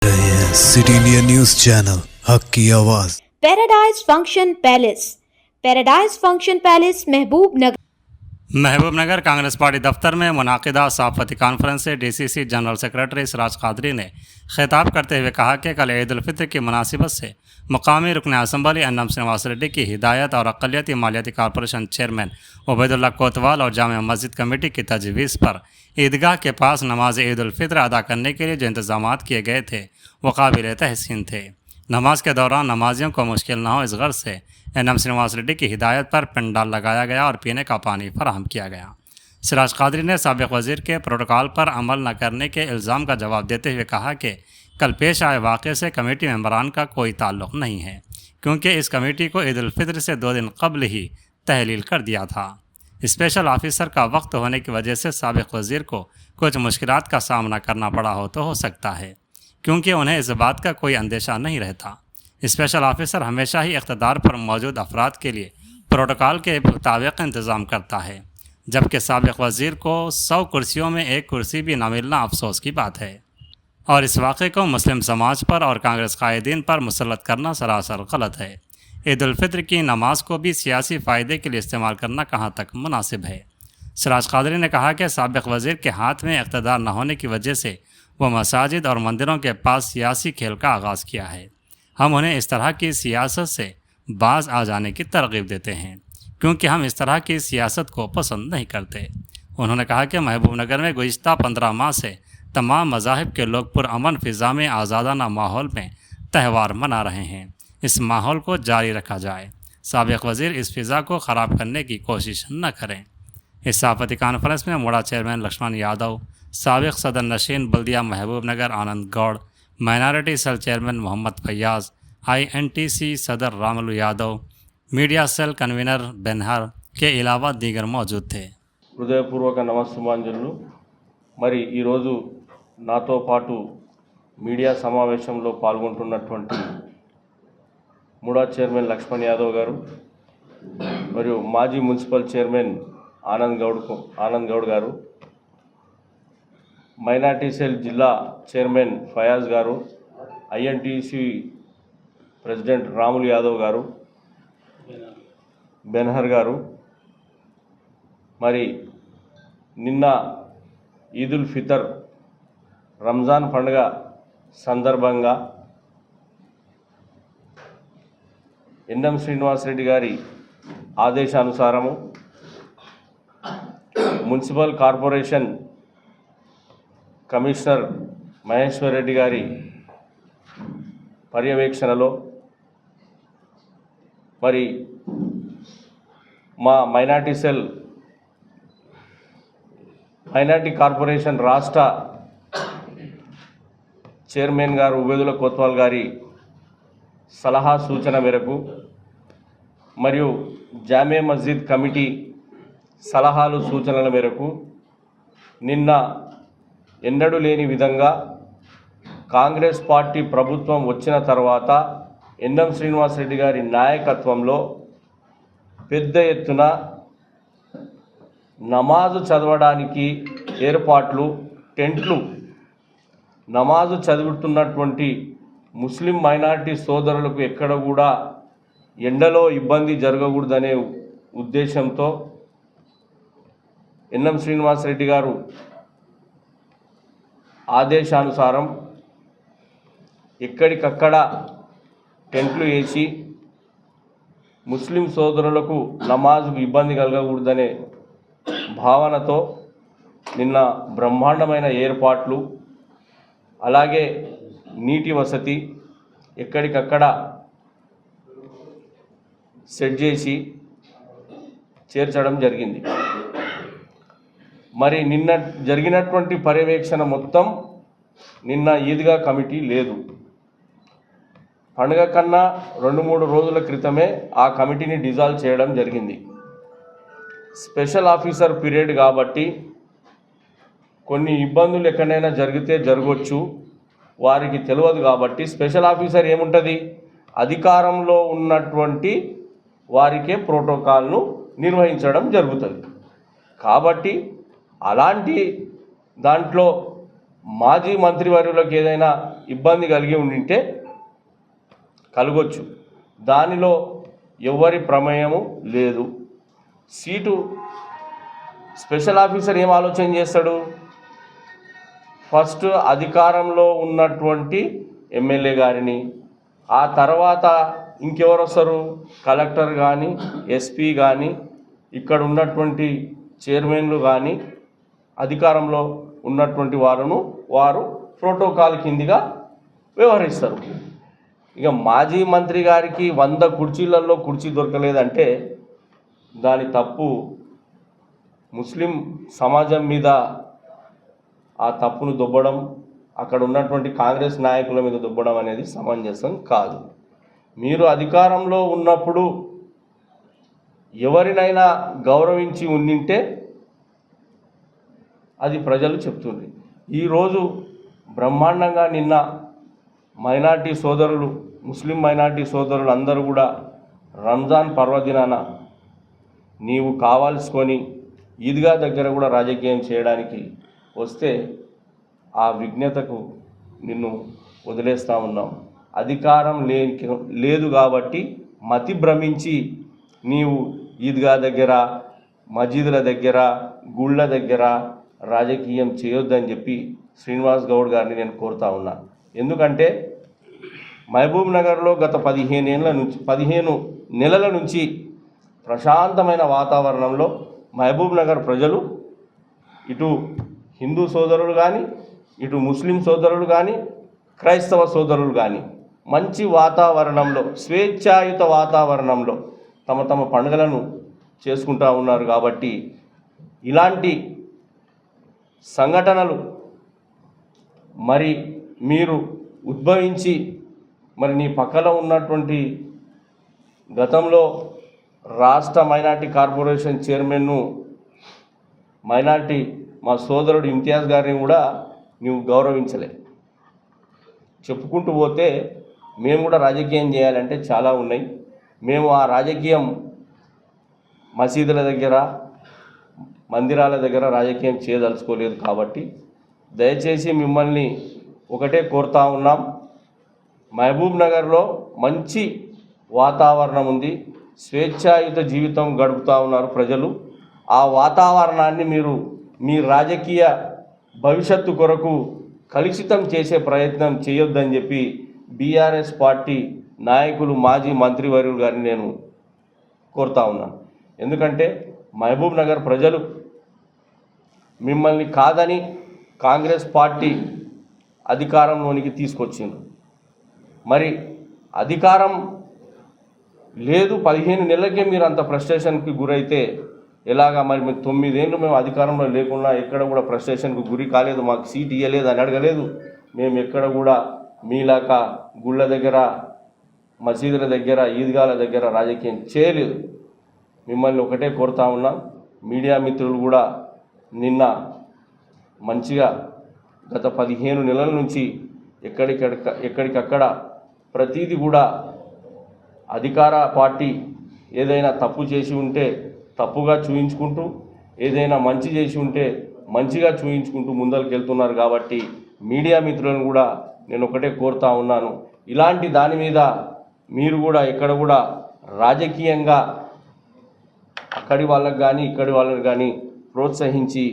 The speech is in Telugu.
सिटी इंडिया न्यूज चैनल हक की आवाज। पैराडाइज फंक्शन पैलेस महबूब नगर कांग्रेस पार्टी दफ्तर में मुनाकिदा सहाफ़ती कॉन्फ्रेंस से DCC general secretary Siraj Qadri ने खिताब करते हुए कहा कि कल ईद उल फितर की मुनासिबत से मुकामी रुकन असम्बली एनएम श्रीनिवास रेड्डी की हिदायत और अक़लियती मालियाती कॉरपोरेशन चेयरमैन उबैदुल्लाह कोतवाल और जामे मस्जिद कमेटी की तजवीज़ पर ईदगाह के पास नमाज ईद उल फितर अदा करने के लिए जो इंतज़ाम किए गए थे वो काबिल तहसीन थे। नमाज के दौरान नमाजियों को मुश्किल न हो इस गर्ज से एनएम श्रीनिवास रेड्डी की हिदायत पर पंडाल लगाया गया और पीने का पानी फराहम किया गया। सिराज कादरी ने साबिक़ वज़ीर के प्रोटोकॉल पर अमल न करने के इल्ज़ाम का जवाब देते हुए कहा कि कल पेश आए वाक़े से कमेटी मेंबरान का कोई ताल्लुक़ नहीं है, क्योंकि इस कमेटी को ईद उल फितर से 2 दिन कबल ही तहलील कर दिया था। स्पेशल ऑफिसर का वक्त होने की वजह से साबिक़ वज़ीर को कुछ मुश्किलात का सामना करना पड़ा हो तो हो सकता है, क्योंकि उन्हें इस बात का कोई अंदेशा नहीं रहता। स्पेशल ऑफिसर हमेशा ही इक़्तिदार पर मौजूद अफराद के लिए प्रोटोकॉल के मुताबिक इंतज़ाम करता है, जबकि साबिक़ वज़ीर को 100 कुर्सियों में 1 कुर्सी भी न मिलना अफसोस की बात है और इस वाक़े को मुस्लिम समाज पर और कांग्रेस कायदीन पर मुसल्लत करना सरासर गलत है। ईद उल फितर की नमाज को भी सियासी फ़ायदे के लिए इस्तेमाल करना कहाँ तक मुनासिब है। सिराज कादरी ने कहा कि साबिक़ वज़ीर के हाथ में इक़्तिदार न होने की वजह से वो मसाजिद और मंदिरों के पास सियासी खेल का आगाज़ किया है। हम उन्हें इस तरह की सियासत से बाज आ जाने की तरगीब देते हैं, क्योंकि हम इस तरह की सियासत को पसंद नहीं करते। उन्होंने कहा कि महबूब नगर में गुज़िश्ता 15 माह से तमाम मज़ाहिब के लोग पुरअमन फ़िज़ा में आज़ादाना माहौल में त्यौहार मना रहे हैं। इस माहौल को जारी रखा जाए। साबिक़ वज़ीर इस फ़िज़ा को ख़राब करने की कोशिश न करें। इस सहाफ़ती कॉन्फ्रेंस में मुड़ा चेयरमैन लक्ष्मण यादव, साबिक़ सदर नशीन बल्दिया Mahabubnagar Anand Goud, minority cell chairman Mohammed Faiyaz, INTC सदर Ramulu Yadav, media cell convener Benhur के अलावा दीगर मौजूद थे। హృదయపూర్వక నమస్సుమాంజలు। మరి ఈరోజు నాతో పాటు మీడియా సమావేశంలో పాల్గొంటున్నటువంటి ముడా చైర్మన్ లక్ష్మణ్ యాదవ్ గారు మరియు మాజీ మున్సిపల్ చైర్మన్ ఆనంద్ గౌడ్ గారు, మైనార్టీ సెల్ జిల్లా చైర్మన్ ఫయాజ్ గారు, INTC ప్రెసిడెంట్ రాములు యాదవ్ గారు, బెన్హర్ గారు, మరి నిన్న ఈద్ ఉల్ ఫితర్ రంజాన్ పండుగ సందర్భంగా ఎన్ఎం శ్రీనివాస్ రెడ్డి గారి ఆదేశానుసారము municipal corporation commissioner Maheshwar Reddy గారి పర్యవేక్షణలో మరి మా మైనార్టీ కార్పొరేషన్ రాష్ట్ర చైర్మన్ గారు ఉబైదుల్లా కోత్వాల్ గారి సలహా సూచన మేరకు మరియు జామే మస్జిద్ కమిటీ సలహాలు సూచనల మేరకు నిన్న ఎన్నడూ లేని విధంగా కాంగ్రెస్ పార్టీ ప్రభుత్వం వచ్చిన తర్వాత ఎన్ఎం శ్రీనివాస్ రెడ్డి గారి నాయకత్వంలో పెద్ద ఎత్తున నమాజు చదవడానికి ఏర్పాట్లు, టెంట్లు, నమాజు చదువుతున్నటువంటి ముస్లిం మైనారిటీ సోదరులకు ఎక్కడ కూడా ఎండలో ఇబ్బంది జరగకూడదనే ఉద్దేశంతో ఎన్ఎం శ్రీనివాస్ రెడ్డి గారు ఆదేశానుసారం ఎక్కడికక్కడ టెంట్లు వేసి ముస్లిం సోదరులకు నమాజుకు ఇబ్బంది కలగకూడదనే భావనతో నిన్న బ్రహ్మాండమైన ఏర్పాట్లు, అలాగే నీటి వసతి ఎక్కడికక్కడ సెట్ చేసి చేర్చడం జరిగింది. మరి నిన్న జరిగినటువంటి పర్యవేక్షణ మొత్తం నిన్న ఈద్గా కమిటీ లేదు. పండుగ కన్నా 2-3 రోజుల క్రితమే ఆ కమిటీని డిజాల్వ్ చేయడం జరిగింది. స్పెషల్ ఆఫీసర్ పీరియడ్ కాబట్టి కొన్ని ఇబ్బందులు ఎక్కడైనా జరిగితే జరగవచ్చు, వారికి తెలియదు కాబట్టి స్పెషల్ ఆఫీసర్ ఏముంటుంది, అధికారంలో ఉన్నటువంటి వారికే ప్రోటోకాల్ను నిర్వహించడం జరుగుతుంది. కాబట్టి అలాంటి దాంట్లో మాజీ మంత్రివర్యులకు ఏదైనా ఇబ్బంది కలిగి ఉండింటే కలగొచ్చు. దానిలో ఎవరి ప్రమేయము లేదు. సీటు స్పెషల్ ఆఫీసర్ ఏం ఆలోచన చేస్తాడు? ఫస్ట్ అధికారంలో ఉన్నటువంటి ఎమ్మెల్యే గారిని, ఆ తర్వాత ఇంకెవరు వస్తారు? కలెక్టర్ కానీ, ఎస్పీ కానీ, ఇక్కడ ఉన్నటువంటి చైర్మన్లు కానీ, అధికారంలో ఉన్నటువంటి వారు ప్రోటోకాల్ కిందిగా వ్యవహరిస్తారు. ఇక మాజీ మంత్రి గారికి 100 కుర్చీలలో కుర్చీ దొరకలేదంటే దాని తప్పు ముస్లిం సమాజం మీద ఆ తప్పును దొబ్బడం, అక్కడ ఉన్నటువంటి కాంగ్రెస్ నాయకుల మీద దొబ్బడం అనేది సమంజసం కాదు. మీరు అధికారంలో ఉన్నప్పుడు ఎవరినైనా గౌరవించి ఉండింటే అది ప్రజలు చెప్తుంది. ఈరోజు బ్రహ్మాండంగా నిన్న మైనార్టీ సోదరులు, ముస్లిం మైనార్టీ సోదరులు అందరూ కూడా రంజాన్ పర్వదినాన నీవు కావాల్సుకొని ఈద్గా దగ్గర కూడా రాజకీయం చేయడానికి వస్తే ఆ విజ్ఞతకు నిన్ను వదిలేస్తూ ఉన్నాం. అధికారం లేదు కాబట్టి మతి భ్రమించి నీవు ఈద్గా దగ్గర, మసీదుల దగ్గర, గుళ్ళ దగ్గర రాజకీయం చేయొద్దని చెప్పి శ్రీనివాస్ గౌడ్ గారిని నేను కోరుతా ఉన్నా. ఎందుకంటే మహబూబ్ నగర్లో గత 15 నెలల నుంచి ప్రశాంతమైన వాతావరణంలో మహబూబ్ నగర్ ప్రజలు, ఇటు హిందూ సోదరులు కానీ, ఇటు ముస్లిం సోదరులు కానీ, క్రైస్తవ సోదరులు కానీ మంచి వాతావరణంలో, స్వేచ్ఛాయుత వాతావరణంలో తమ పండుగలను చేసుకుంటూ ఉన్నారు. కాబట్టి ఇలాంటి సంఘటనలు మరి మీరు ఉద్భవించి మరి నీ పక్కలో ఉన్నటువంటి గతంలో రాష్ట్ర మైనార్టీ కార్పొరేషన్ చైర్మన్ను మైనార్టీ మా సోదరుడు ఇంతియాజ్ గారిని కూడా నువ్వు గౌరవించలే. చెప్పుకుంటూ పోతే మేము కూడా రాజకీయం చేయాలంటే చాలా ఉన్నాయి. మేము ఆ రాజకీయం మసీదుల దగ్గర, మందిరాల దగ్గర రాజకీయం చేయదలుచుకోలేదు. కాబట్టి దయచేసి మిమ్మల్ని ఒకటే కోరుతా ఉన్నాం, మహబూబ్ నగర్లో మంచి వాతావరణం ఉంది, స్వేచ్ఛాయుత జీవితం గడుపుతూ ఉన్నారు ప్రజలు. ఆ వాతావరణాన్ని మీరు మీ రాజకీయ భవిష్యత్తు కొరకు కలుషితం చేసే ప్రయత్నం చేయొద్దని చెప్పి బీఆర్ఎస్ పార్టీ నాయకులు, మాజీ మంత్రివర్యులు గారిని నేను కోరుతా ఉన్నాను. ఎందుకంటే మహబూబ్ నగర్ ప్రజలు మిమ్మల్ని కాదని కాంగ్రెస్ పార్టీ అధికారంలోనికి తీసుకొచ్చింది. మరి అధికారం లేదు, 15 నెలలకే మీరు అంత ఫ్రస్ట్రేషన్కి గురైతే ఎలాగా? మరి 9 ఏళ్ళు మేము అధికారంలో లేకుండా ఎక్కడ కూడా ఫ్రస్ట్రేషన్కు గురి కాలేదు, మాకు సీట్ ఇవ్వలేదు అని అడగలేదు. మేము ఎక్కడ కూడా మీలాక గుళ్ళ దగ్గర, మసీదుల దగ్గర, ఈద్గాల దగ్గర రాజకీయం చేయలేదు. మిమ్మల్ని ఒకటే కోరుతా ఉన్నాం, మీడియా మిత్రులు కూడా నిన్న మంచిగా గత 15 నెలల నుంచి ఎక్కడికక్కడ ప్రతీది కూడా అధికార పార్టీ ఏదైనా తప్పు చేసి ఉంటే తప్పుగా చూయించుకుంటూ, ఏదైనా మంచి చేసి ఉంటే మంచిగా చూయించుకుంటూ ముందరికి వెళ్తున్నారు. కాబట్టి మీడియా మిత్రులను కూడా నేను ఒకటే కోరుతా ఉన్నాను, ఇలాంటి దాని మీద మీరు కూడా ఎక్కడ కూడా రాజకీయంగా అక్కడి వాళ్ళకి కానీ ఇక్కడి వాళ్ళకి కానీ ప్రోత్సహించి